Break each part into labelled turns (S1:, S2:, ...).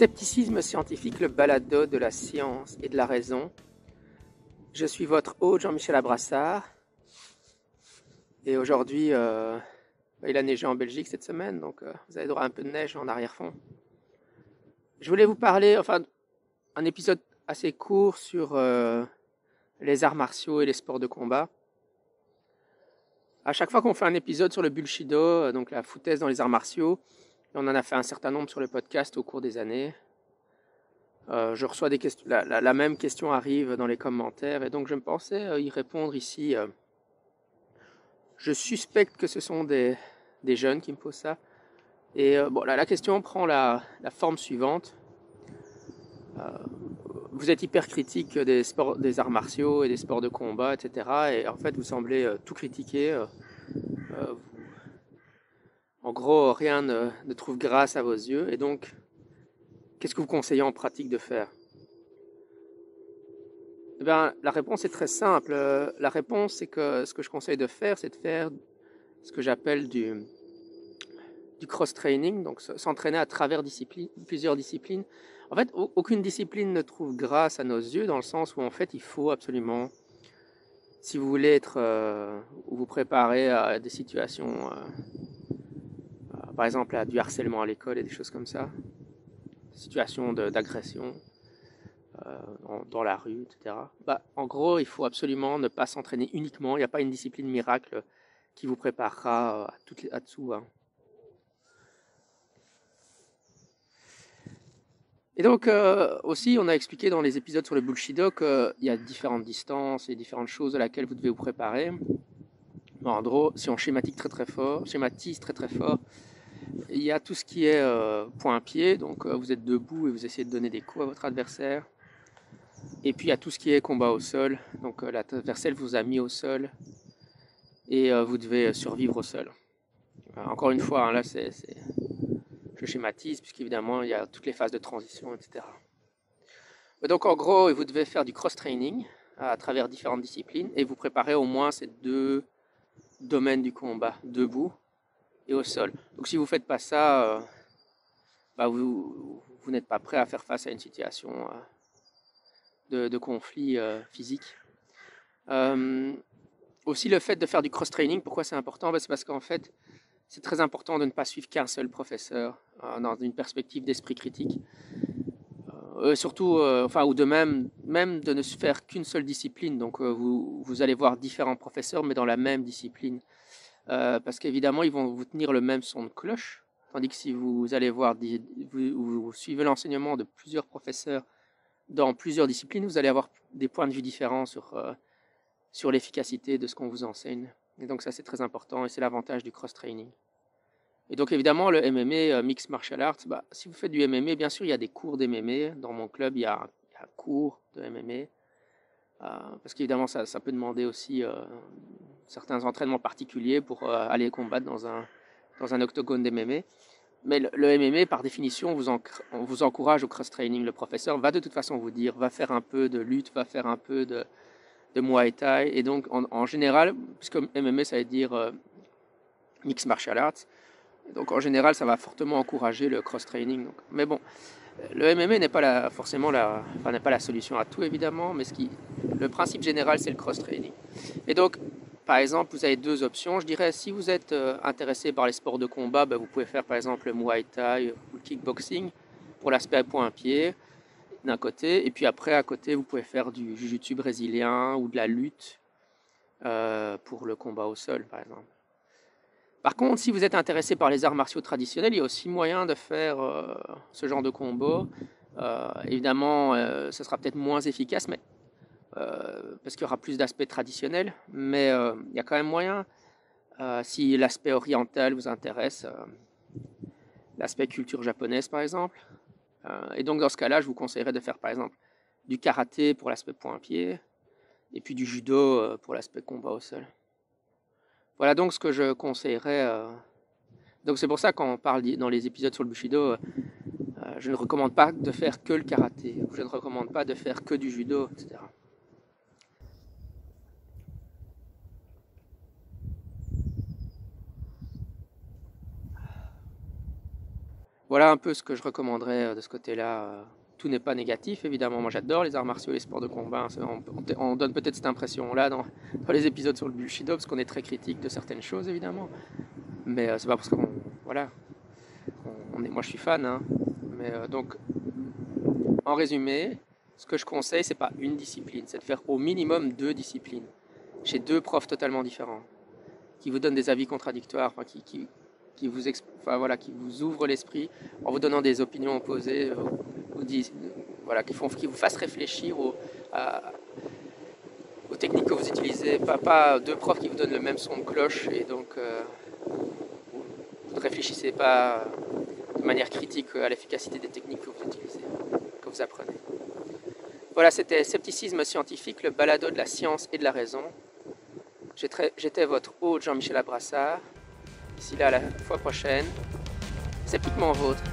S1: Scepticisme scientifique, le balado de la science et de la raison. Je suis votre hôte Jean-Michel Abrassard. Et aujourd'hui, il a neigé en Belgique cette semaine, donc vous avez droit à un peu de neige en arrière-fond. Je voulais vous parler, un épisode assez court sur les arts martiaux et les sports de combat. À chaque fois qu'on fait un épisode sur le Bullshido, donc la foutaise dans les arts martiaux, et on en a fait un certain nombre sur le podcast au cours des années, je reçois des questions, la même question arrive dans les commentaires, et donc je me pensais y répondre ici. Je suspecte que ce sont des jeunes qui me posent ça. Et la question prend la forme suivante. Vous êtes hyper critique des arts martiaux et des sports de combat, etc. Et en fait, vous semblez tout critiquer. En gros, rien ne trouve grâce à vos yeux. Et donc, qu'est-ce que vous conseillez en pratique de faire? Eh bien, la réponse est très simple. La réponse, c'est que ce que je conseille de faire, c'est de faire ce que j'appelle du cross-training, donc s'entraîner à travers plusieurs disciplines. En fait, aucune discipline ne trouve grâce à nos yeux, dans le sens où en fait, il faut absolument, si vous voulez vous préparer à des situations, par exemple à du harcèlement à l'école et des choses comme ça, situations d'agression dans la rue, etc. En gros, il faut absolument ne pas s'entraîner uniquement. Il n'y a pas une discipline miracle qui vous préparera à tout. Et donc, aussi, on a expliqué dans les épisodes sur le Bullshido qu'il y a différentes distances et différentes choses à laquelle vous devez vous préparer. En gros, si on schématise très fort, il y a tout ce qui est point-pied, donc vous êtes debout et vous essayez de donner des coups à votre adversaire. Et puis il y a tout ce qui est combat au sol, donc l'adversaire vous a mis au sol et vous devez survivre au sol. Encore une fois, là je schématise, puisqu'évidemment il y a toutes les phases de transition, etc. Donc en gros, vous devez faire du cross-training à travers différentes disciplines et vous préparez au moins ces deux domaines du combat, debout et au sol. Donc si vous ne faites pas ça, vous n'êtes pas prêt à faire face à une situation de conflit physique. Aussi le fait de faire du cross-training, pourquoi c'est important? C'est parce qu'en fait, c'est très important de ne pas suivre qu'un seul professeur dans une perspective d'esprit critique. Surtout, ou de même de ne faire qu'une seule discipline. Donc, vous allez voir différents professeurs, mais dans la même discipline. Parce qu'évidemment, ils vont vous tenir le même son de cloche. Tandis que si vous allez voir, vous suivez l'enseignement de plusieurs professeurs dans plusieurs disciplines, vous allez avoir des points de vue différents sur l'efficacité de ce qu'on vous enseigne. Et donc, ça, c'est très important et c'est l'avantage du cross-training. Et donc évidemment, le MMA, Mixed Martial Arts, si vous faites du MMA, bien sûr, il y a des cours d'MMA. Dans mon club, il y a un cours de MMA. Parce qu'évidemment, ça peut demander aussi certains entraînements particuliers pour aller combattre dans un octogone d'MMA. Mais le MMA, par définition, on vous encourage au cross-training. Le professeur va de toute façon vous dire, va faire un peu de lutte, va faire un peu de Muay Thai. Et donc, en général, puisque MMA, ça veut dire Mixed Martial Arts, donc en général, ça va fortement encourager le cross-training. Mais bon, le MMA n'est pas forcément n'est pas la solution à tout évidemment, mais le principe général, c'est le cross-training. Et donc, par exemple, vous avez deux options. Je dirais, si vous êtes intéressé par les sports de combat, vous pouvez faire par exemple le Muay Thai ou le kickboxing pour l'aspect point-pied d'un côté, et puis après à côté, vous pouvez faire du jiu-jitsu brésilien ou de la lutte pour le combat au sol, par exemple. Par contre, si vous êtes intéressé par les arts martiaux traditionnels, il y a aussi moyen de faire ce genre de combo. Évidemment, ce sera peut-être moins efficace, mais, parce qu'il y aura plus d'aspects traditionnels, mais il y a quand même moyen, si l'aspect oriental vous intéresse, l'aspect culture japonaise par exemple. Et donc dans ce cas-là, je vous conseillerais de faire par exemple du karaté pour l'aspect point-pied, et puis du judo pour l'aspect combat au sol. Voilà donc ce que je conseillerais. Donc c'est pour ça quand on parle dans les épisodes sur le Bushido, je ne recommande pas de faire que le karaté, je ne recommande pas de faire que du judo, etc. Voilà un peu ce que je recommanderais de ce côté-là. Tout n'est pas négatif, évidemment. Moi, j'adore les arts martiaux, les sports de combat. On donne peut-être cette impression-là dans les épisodes sur le Bushido, parce qu'on est très critique de certaines choses, évidemment. Mais c'est pas parce qu'on... Voilà. Moi, je suis fan, hein. Mais donc, en résumé, ce que je conseille, c'est pas une discipline, c'est de faire au minimum 2 disciplines, chez 2 profs totalement différents, qui vous donnent des avis contradictoires, enfin, enfin, voilà, qui vous ouvrent l'esprit en vous donnant des opinions opposées, voilà, qui vous fassent réfléchir aux techniques que vous utilisez, pas 2 profs qui vous donnent le même son de cloche et donc vous ne réfléchissez pas de manière critique à l'efficacité des techniques que vous utilisez, que vous apprenez. Voilà, c'était Scepticisme scientifique, le balado de la science et de la raison. J'étais votre hôte Jean-Michel Abrassard. D'ici là, à la fois prochaine, sceptiquement vôtre.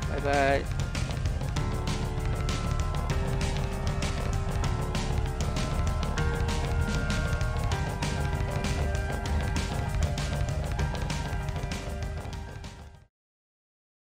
S1: Bye bye.